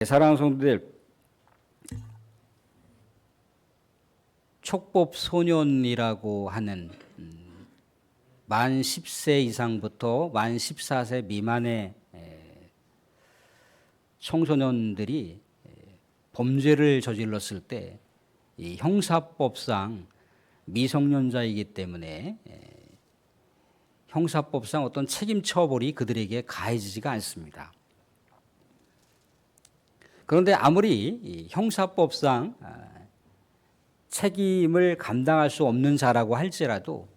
사랑하는 성도들, 촉법 소년이라고 하는 만 10세 이상부터 만 14세 미만의 청소년들이 범죄를 저질렀을 때 이 형사법상 미성년자이기 때문에 형사법상 어떤 책임 처벌이 그들에게 가해지지가 않습니다. 그런데 아무리 형사법상 책임을 감당할 수 없는 자라고 할지라도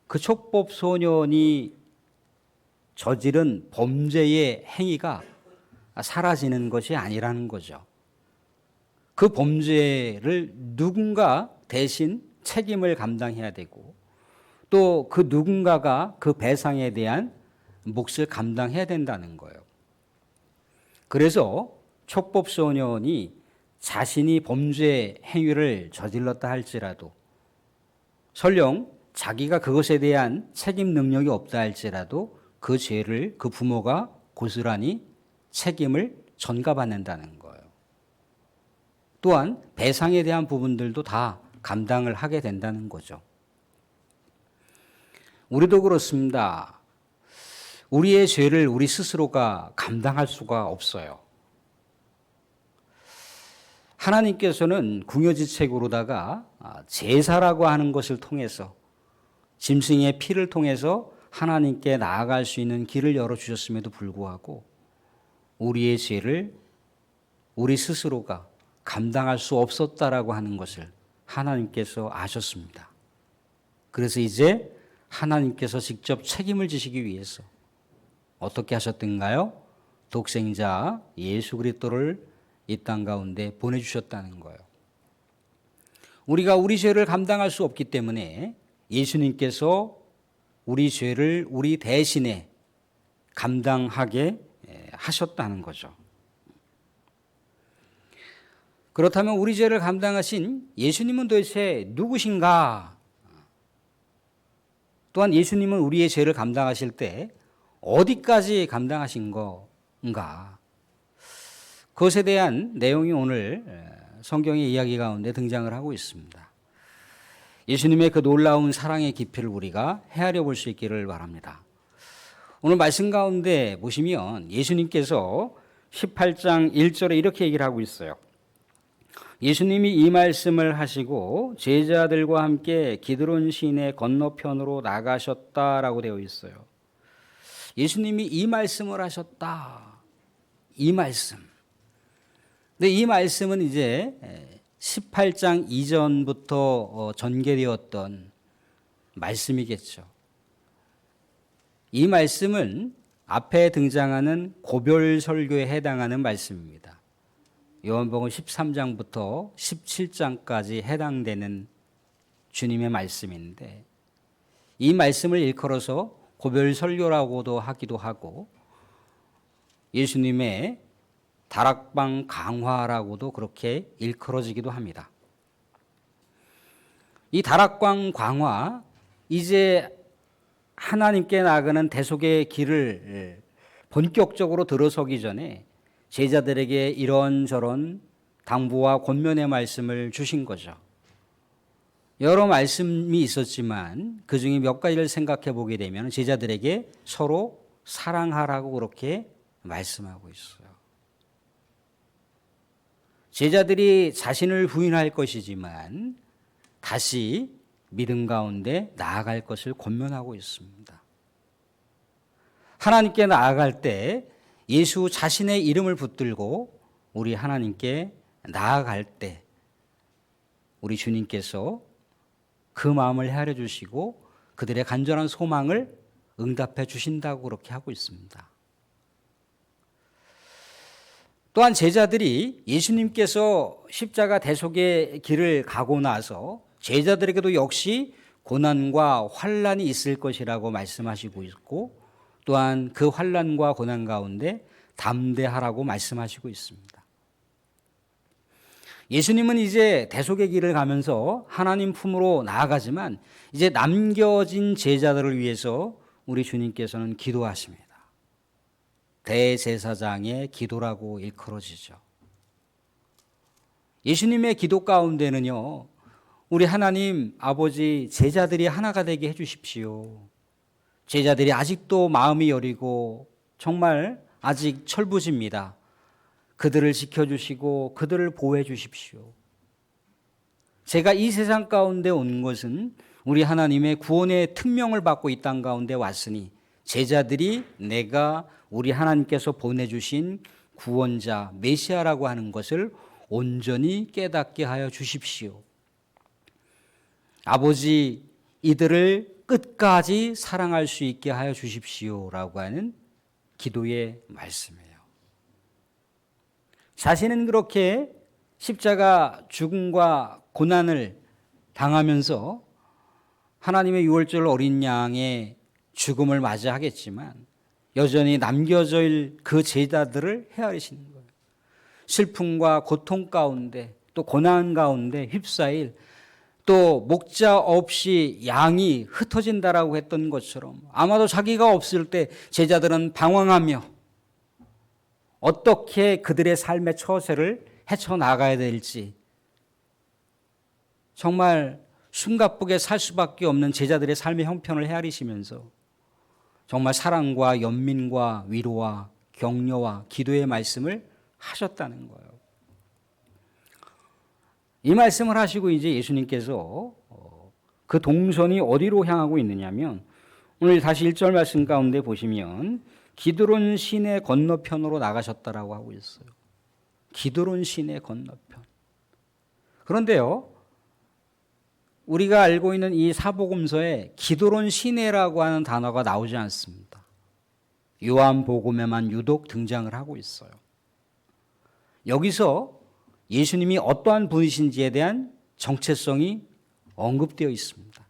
그 촉법 소년이 저지른 범죄의 행위가 사라지는 것이 아니라는 거죠. 그 범죄를 누군가 대신 책임을 감당해야 되고 또 그 누군가가 그 배상에 대한 몫을 감당해야 된다는 거예요. 그래서 촉법 소년이 자신이 범죄 행위를 저질렀다 할지라도 설령 자기가 그것에 대한 책임 능력이 없다 할지라도 그 죄를 그 부모가 고스란히 책임을 전가받는다는 거예요. 또한 배상에 대한 부분들도 다 감당을 하게 된다는 거죠. 우리도 그렇습니다. 우리의 죄를 우리 스스로가 감당할 수가 없어요. 하나님께서는 궁여지책으로다가 제사라고 하는 것을 통해서 짐승의 피를 통해서 하나님께 나아갈 수 있는 길을 열어주셨음에도 불구하고 우리의 죄를 우리 스스로가 감당할 수 없었다라고 하는 것을 하나님께서 아셨습니다. 그래서 이제 하나님께서 직접 책임을 지시기 위해서 어떻게 하셨던가요? 독생자 예수 그리스도를 이 땅 가운데 보내주셨다는 거예요. 우리가 우리 죄를 감당할 수 없기 때문에 예수님께서 우리 죄를 우리 대신에 감당하게 하셨다는 거죠. 그렇다면 우리 죄를 감당하신 예수님은 도대체 누구신가? 또한 예수님은 우리의 죄를 감당하실 때 어디까지 감당하신 건가? 그것에 대한 내용이 오늘 성경의 이야기 가운데 등장을 하고 있습니다. 예수님의 그 놀라운 사랑의 깊이를 우리가 헤아려 볼 수 있기를 바랍니다. 오늘 말씀 가운데 보시면 예수님께서 18장 1절에 이렇게 얘기를 하고 있어요. 예수님이 이 말씀을 하시고 제자들과 함께 기드론 시내 건너편으로 나가셨다라고 되어 있어요. 예수님이 이 말씀을 하셨다. 이 말씀. 근데 이 말씀은 이제 18장 이전부터 전개되었던 말씀이겠죠. 이 말씀은 앞에 등장하는 고별 설교에 해당하는 말씀입니다. 요한복음 13장부터 17장까지 해당되는 주님의 말씀인데 이 말씀을 일컬어서 고별 설교라고도 하기도 하고 예수님의 다락방 강화라고도 그렇게 일컬어지기도 합니다. 이 다락방 강화, 이제 하나님께 나아가는 대속의 길을 본격적으로 들어서기 전에 제자들에게 이런저런 당부와 권면의 말씀을 주신 거죠. 여러 말씀이 있었지만 그중에 몇 가지를 생각해 보게 되면 제자들에게 서로 사랑하라고 그렇게 말씀하고 있어요. 제자들이 자신을 부인할 것이지만 다시 믿음 가운데 나아갈 것을 권면하고 있습니다. 하나님께 나아갈 때 예수 자신의 이름을 붙들고 우리 하나님께 나아갈 때 우리 주님께서 그 마음을 헤아려 주시고 그들의 간절한 소망을 응답해 주신다고 그렇게 하고 있습니다. 또한 제자들이 예수님께서 십자가 대속의 길을 가고 나서 제자들에게도 역시 고난과 환난이 있을 것이라고 말씀하시고 있고 또한 그 환난과 고난 가운데 담대하라고 말씀하시고 있습니다. 예수님은 이제 대속의 길을 가면서 하나님 품으로 나아가지만 이제 남겨진 제자들을 위해서 우리 주님께서는 기도하십니다. 대제사장의 기도라고 일컬어지죠. 예수님의 기도 가운데는요, 우리 하나님 아버지 제자들이 하나가 되게 해주십시오. 제자들이 아직도 마음이 여리고 정말 아직 철부지입니다. 그들을 지켜주시고 그들을 보호해 주십시오. 제가 이 세상 가운데 온 것은 우리 하나님의 구원의 특명을 받고 이 땅 가운데 왔으니 제자들이 내가 우리 하나님께서 보내주신 구원자 메시아라고 하는 것을 온전히 깨닫게 하여 주십시오. 아버지 이들을 끝까지 사랑할 수 있게 하여 주십시오라고 하는 기도의 말씀이에요. 자신은 그렇게 십자가 죽음과 고난을 당하면서 하나님의 유월절 어린 양의 죽음을 맞이하겠지만 여전히 남겨질 그 제자들을 헤아리시는 거예요. 슬픔과 고통 가운데 또 고난 가운데 휩싸일 또 목자 없이 양이 흩어진다라고 했던 것처럼 아마도 자기가 없을 때 제자들은 방황하며 어떻게 그들의 삶의 처세를 헤쳐나가야 될지 정말 숨가쁘게 살 수밖에 없는 제자들의 삶의 형편을 헤아리시면서 정말 사랑과 연민과 위로와 격려와 기도의 말씀을 하셨다는 거예요. 이 말씀을 하시고 이제 예수님께서 그 동선이 어디로 향하고 있느냐면 오늘 다시 1절 말씀 가운데 보시면 기드론 시내 건너편으로 나가셨다라고 하고 있어요. 기드론 시내 건너편. 그런데요, 우리가 알고 있는 이 사복음서에 기드론 시내라고 하는 단어가 나오지 않습니다. 요한복음에만 유독 등장을 하고 있어요. 여기서 예수님이 어떠한 분이신지에 대한 정체성이 언급되어 있습니다.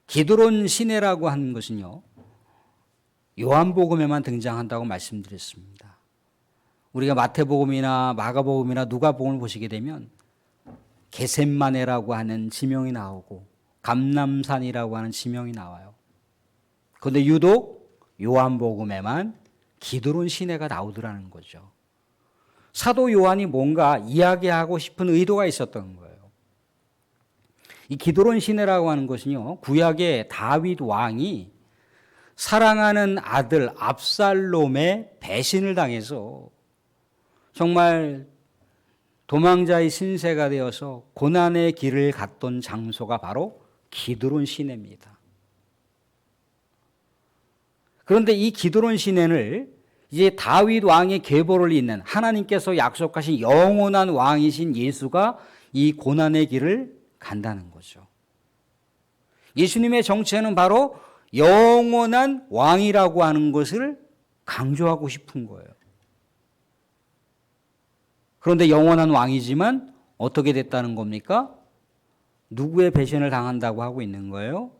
기드론 시내라고 하는 것은요, 요한복음에만 등장한다고 말씀드렸습니다. 우리가 마태복음이나 마가복음이나 누가복음을 보시게 되면 게셈마네라고 하는 지명이 나오고 감람산이라고 하는 지명이 나와요. 그런데 유독 요한복음에만 기드론 시내가 나오더라는 거죠. 사도 요한이 뭔가 이야기하고 싶은 의도가 있었던 거예요. 이 기드론 시내라고 하는 것은요, 구약의 다윗 왕이 사랑하는 아들 압살롬의 배신을 당해서 정말 도망자의 신세가 되어서 고난의 길을 갔던 장소가 바로 기드론 시내입니다. 그런데 이 기드론 시내를 이제 다윗 왕의 계보를 잇는 하나님께서 약속하신 영원한 왕이신 예수가 이 고난의 길을 간다는 거죠. 예수님의 정체는 바로 영원한 왕이라고 하는 것을 강조하고 싶은 거예요. 그런데 영원한 왕이지만 어떻게 됐다는 겁니까? 누구의 배신을 당한다고 하고 있는 거예요?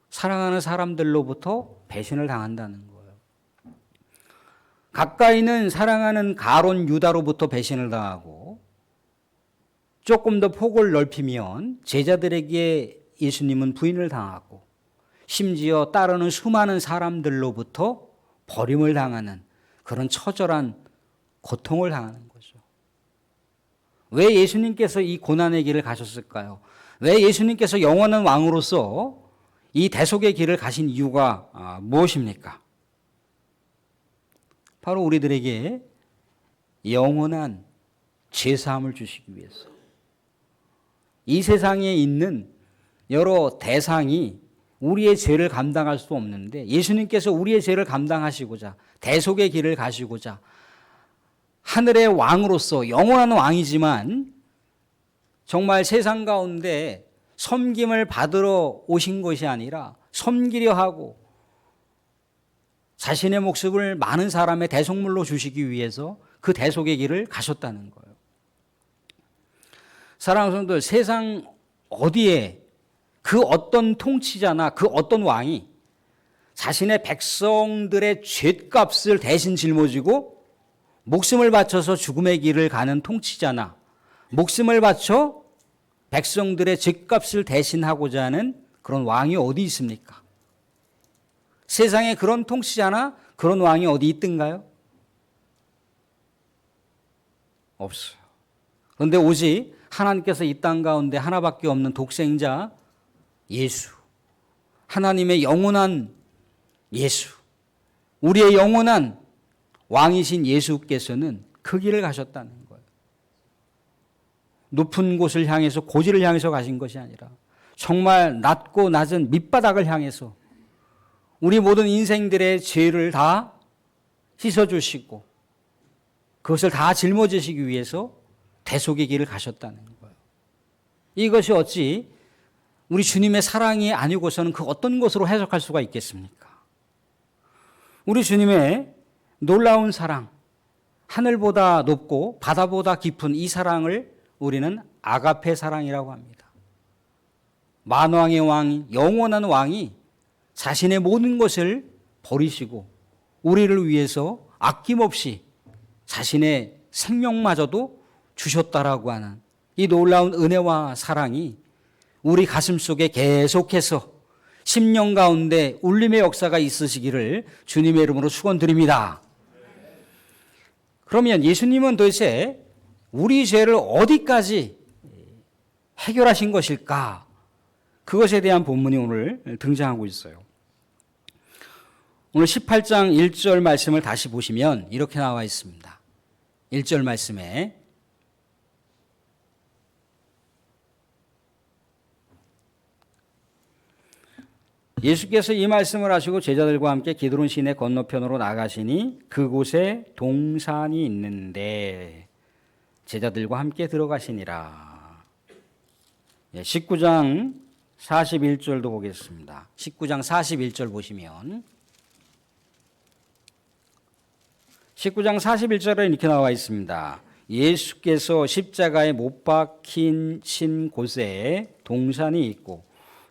사랑하는 사람들로부터 배신을 당한다는 거예요. 가까이는 사랑하는 가론 유다로부터 배신을 당하고 조금 더 폭을 넓히면 제자들에게 예수님은 부인을 당하고 심지어 따르는 수많은 사람들로부터 버림을 당하는 그런 처절한 고통을 당하는 거죠. 왜 예수님께서 이 고난의 길을 가셨을까요? 왜 예수님께서 영원한 왕으로서 이 대속의 길을 가신 이유가 무엇입니까? 바로 우리들에게 영원한 죄사함을 주시기 위해서. 이 세상에 있는 여러 대상이 우리의 죄를 감당할 수 없는데 예수님께서 우리의 죄를 감당하시고자 대속의 길을 가시고자 하늘의 왕으로서 영원한 왕이지만 정말 세상 가운데 섬김을 받으러 오신 것이 아니라 섬기려 하고 자신의 목숨을 많은 사람의 대속물로 주시기 위해서 그 대속의 길을 가셨다는 거예요. 사랑하는 성도들, 세상 어디에 그 어떤 통치자나 그 어떤 왕이 자신의 백성들의 죗값을 대신 짊어지고 목숨을 바쳐서 죽음의 길을 가는 통치자나 목숨을 바쳐 백성들의 죗값을 대신하고자 하는 그런 왕이 어디 있습니까? 세상에 그런 통치자나 그런 왕이 어디 있던가요? 없어요. 그런데 오직 하나님께서 이 땅 가운데 하나밖에 없는 독생자 예수, 하나님의 영원한 예수, 우리의 영원한 왕이신 예수께서는 그 길을 가셨다는 거예요. 높은 곳을 향해서, 고지를 향해서 가신 것이 아니라 정말 낮고 낮은 밑바닥을 향해서 우리 모든 인생들의 죄를 다 씻어주시고 그것을 다 짊어지시기 위해서 대속의 길을 가셨다는 거예요. 이것이 어찌 우리 주님의 사랑이 아니고서는 그 어떤 것으로 해석할 수가 있겠습니까? 우리 주님의 놀라운 사랑, 하늘보다 높고 바다보다 깊은 이 사랑을 우리는 아가페 사랑이라고 합니다. 만왕의 왕이, 영원한 왕이 자신의 모든 것을 버리시고 우리를 위해서 아낌없이 자신의 생명마저도 주셨다라고 하는 이 놀라운 은혜와 사랑이 우리 가슴 속에 계속해서 10년 가운데 울림의 역사가 있으시기를 주님의 이름으로 축원드립니다. 그러면 예수님은 도대체 우리 죄를 어디까지 해결하신 것일까? 그것에 대한 본문이 오늘 등장하고 있어요. 오늘 18장 1절 말씀을 다시 보시면 이렇게 나와 있습니다. 1절 말씀에 예수께서 이 말씀을 하시고 제자들과 함께 기드론 시내 건너편으로 나가시니 그곳에 동산이 있는데 제자들과 함께 들어가시니라. 19장 41절도 보겠습니다. 19장 41절 보시면 19장 41절에 이렇게 나와 있습니다. 예수께서 십자가에 못 박히신 곳에 동산이 있고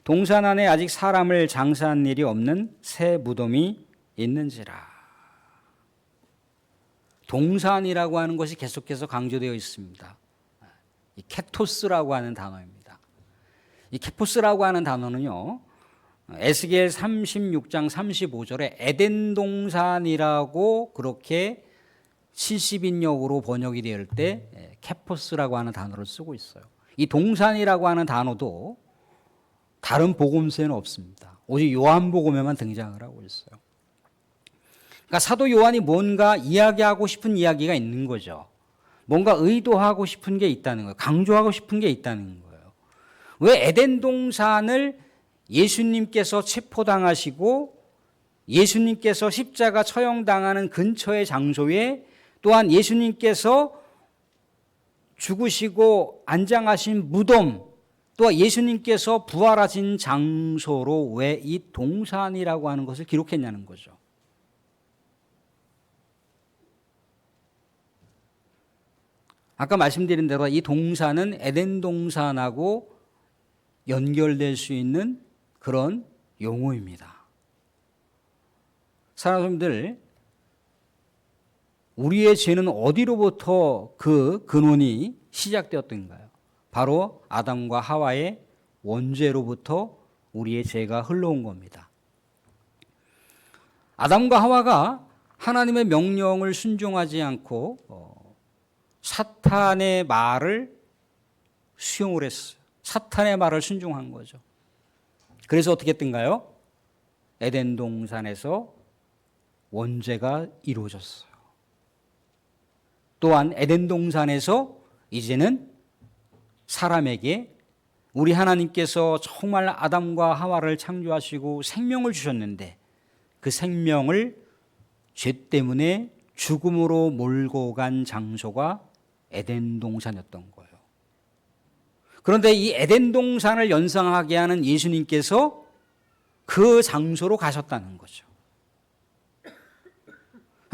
동산 안에 아직 사람을 장사한 일이 없는 새 무덤이 있는지라. 동산이라고 하는 것이 계속해서 강조되어 있습니다. 이 케토스라고 하는 단어입니다. 이 케포스라고 하는 단어는요, 에스겔 36장 35절에 에덴 동산이라고 그렇게 70인역으로 번역이 될 때 케포스라고 하는 단어를 쓰고 있어요. 이 동산이라고 하는 단어도 다른 복음서에는 없습니다. 오직 요한복음에만 등장을 하고 있어요. 그러니까 사도 요한이 뭔가 이야기하고 싶은 이야기가 있는 거죠. 뭔가 의도하고 싶은 게 있다는 거예요. 강조하고 싶은 게 있다는 거예요. 왜 에덴 동산을 예수님께서 체포당하시고 예수님께서 십자가 처형당하는 근처의 장소에 또한 예수님께서 죽으시고 안장하신 무덤 또 예수님께서 부활하신 장소로 왜 이 동산이라고 하는 것을 기록했냐는 거죠. 아까 말씀드린 대로 이 동산은 에덴 동산하고 연결될 수 있는 그런 용어입니다. 사람들, 우리의 죄는 어디로부터 그 근원이 시작되었던가요? 바로 아담과 하와의 원죄로부터 우리의 죄가 흘러온 겁니다. 아담과 하와가 하나님의 명령을 순종하지 않고 사탄의 말을 수용을 했어요. 사탄의 말을 순종한 거죠. 그래서 어떻게 했던가요? 에덴 동산에서 원죄가 이루어졌어요. 또한 에덴 동산에서 이제는 사람에게 우리 하나님께서 정말 아담과 하와를 창조하시고 생명을 주셨는데 그 생명을 죄 때문에 죽음으로 몰고 간 장소가 에덴 동산이었던 거예요. 그런데 이 에덴 동산을 연상하게 하는 예수님께서 그 장소로 가셨다는 거죠.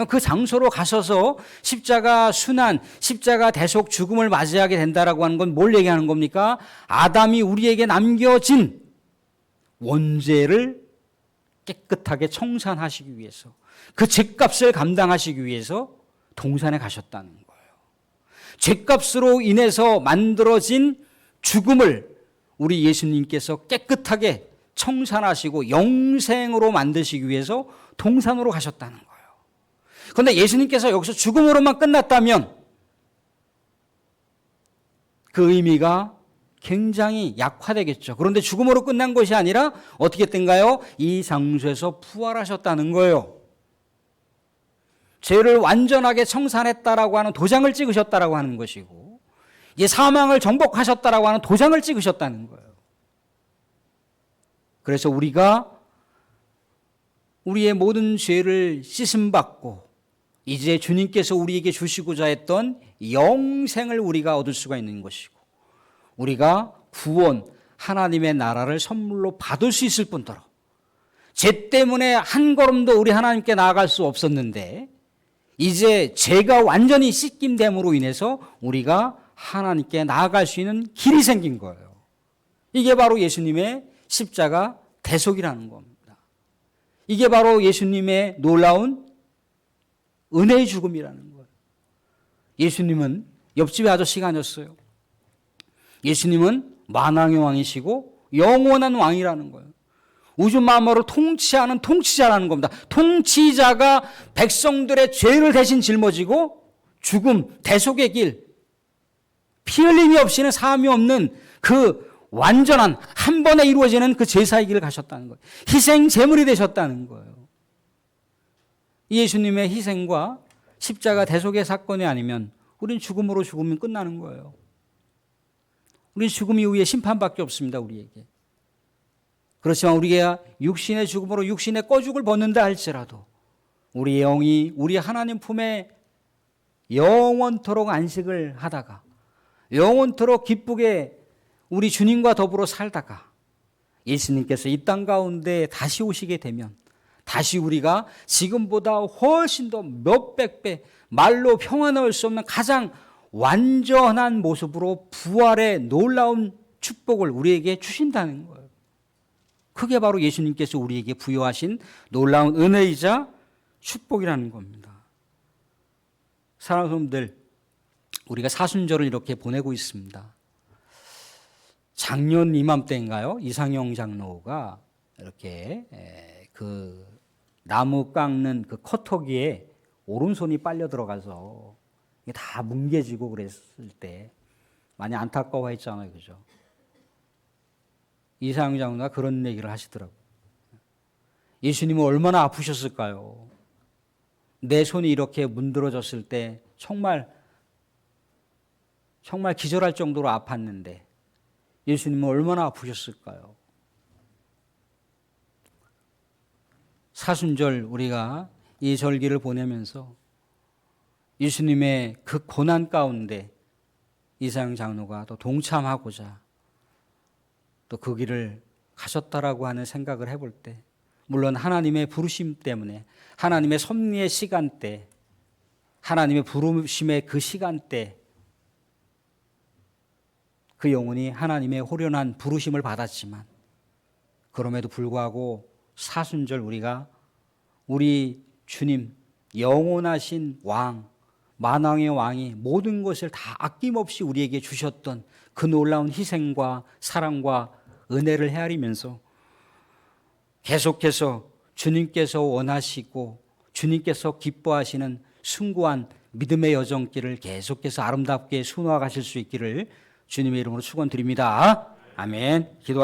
그 장소로 가셔서 십자가 순환, 십자가 대속 죽음을 맞이하게 된다라고 하는 건 뭘 얘기하는 겁니까? 아담이 우리에게 남겨진 원죄를 깨끗하게 청산하시기 위해서 그 죄값을 감당하시기 위해서 동산에 가셨다는 거예요. 죄값으로 인해서 만들어진 죽음을 우리 예수님께서 깨끗하게 청산하시고 영생으로 만드시기 위해서 동산으로 가셨다는 거예요. 그런데 예수님께서 여기서 죽음으로만 끝났다면 그 의미가 굉장히 약화되겠죠. 그런데 죽음으로 끝난 것이 아니라 어떻게 된가요? 이 장소에서 부활하셨다는 거예요. 죄를 완전하게 청산했다라고 하는 도장을 찍으셨다라고 하는 것이고, 이 사망을 정복하셨다라고 하는 도장을 찍으셨다는 거예요. 그래서 우리가 우리의 모든 죄를 씻음받고 이제 주님께서 우리에게 주시고자 했던 영생을 우리가 얻을 수가 있는 것이고, 우리가 구원, 하나님의 나라를 선물로 받을 수 있을 뿐더러 죄 때문에 한 걸음도 우리 하나님께 나아갈 수 없었는데 이제 죄가 완전히 씻김됨으로 인해서 우리가 하나님께 나아갈 수 있는 길이 생긴 거예요. 이게 바로 예수님의 십자가 대속이라는 겁니다. 이게 바로 예수님의 놀라운 은혜의 죽음이라는 거예요. 예수님은 옆집의 아저씨가 아니었어요. 예수님은 만왕의 왕이시고 영원한 왕이라는 거예요. 우주 만물을 통치하는 통치자라는 겁니다. 통치자가 백성들의 죄를 대신 짊어지고 죽음, 대속의 길, 피 흘림이 없이는 사함이 없는 그 완전한 한 번에 이루어지는 그 제사의 길을 가셨다는 거예요. 희생 제물이 되셨다는 거예요. 예수님의 희생과 십자가 대속의 사건이 아니면 우린 죽음으로 죽으면 끝나는 거예요. 우린 죽음 이후에 심판밖에 없습니다, 우리에게. 그렇지만 우리가 육신의 죽음으로 육신의 꺼죽을 벗는다 할지라도 우리 영이 우리 하나님 품에 영원토록 안식을 하다가 영원토록 기쁘게 우리 주님과 더불어 살다가 예수님께서 이 땅 가운데 다시 오시게 되면 다시 우리가 지금보다 훨씬 더 몇백 배 말로 평안할 수 없는 가장 완전한 모습으로 부활의 놀라운 축복을 우리에게 주신다는 거예요. 그게 바로 예수님께서 우리에게 부여하신 놀라운 은혜이자 축복이라는 겁니다. 사랑하는 여러분들, 우리가 사순절을 이렇게 보내고 있습니다. 작년 이맘때인가요? 이상영 장로가 이렇게 그 나무 깎는 그 커터기에 오른손이 빨려 들어가서 이게 다 뭉개지고 그랬을 때 많이 안타까워했잖아요, 그죠? 이상영 장로가 그런 얘기를 하시더라고요. 예수님은 얼마나 아프셨을까요? 내 손이 이렇게 문드러졌을 때 정말 기절할 정도로 아팠는데 예수님은 얼마나 아프셨을까요? 사순절 우리가 이 절기를 보내면서 예수님의 그 고난 가운데 이상영 장로가 또 동참하고자 또 그 길을 가셨다라고 하는 생각을 해볼 때, 물론 하나님의 부르심 때문에 하나님의 섭리의 시간대, 하나님의 부르심의 그 시간대 그 영혼이 하나님의 호련한 부르심을 받았지만 그럼에도 불구하고 사순절 우리가 우리 주님 영원하신 왕, 만왕의 왕이 모든 것을 다 아낌없이 우리에게 주셨던 그 놀라운 희생과 사랑과 은혜를 헤아리면서 계속해서 주님께서 원하시고 주님께서 기뻐하시는 숭고한 믿음의 여정길을 계속해서 아름답게 수놓아 가실 수 있기를 주님의 이름으로 축원드립니다. 아멘. 기도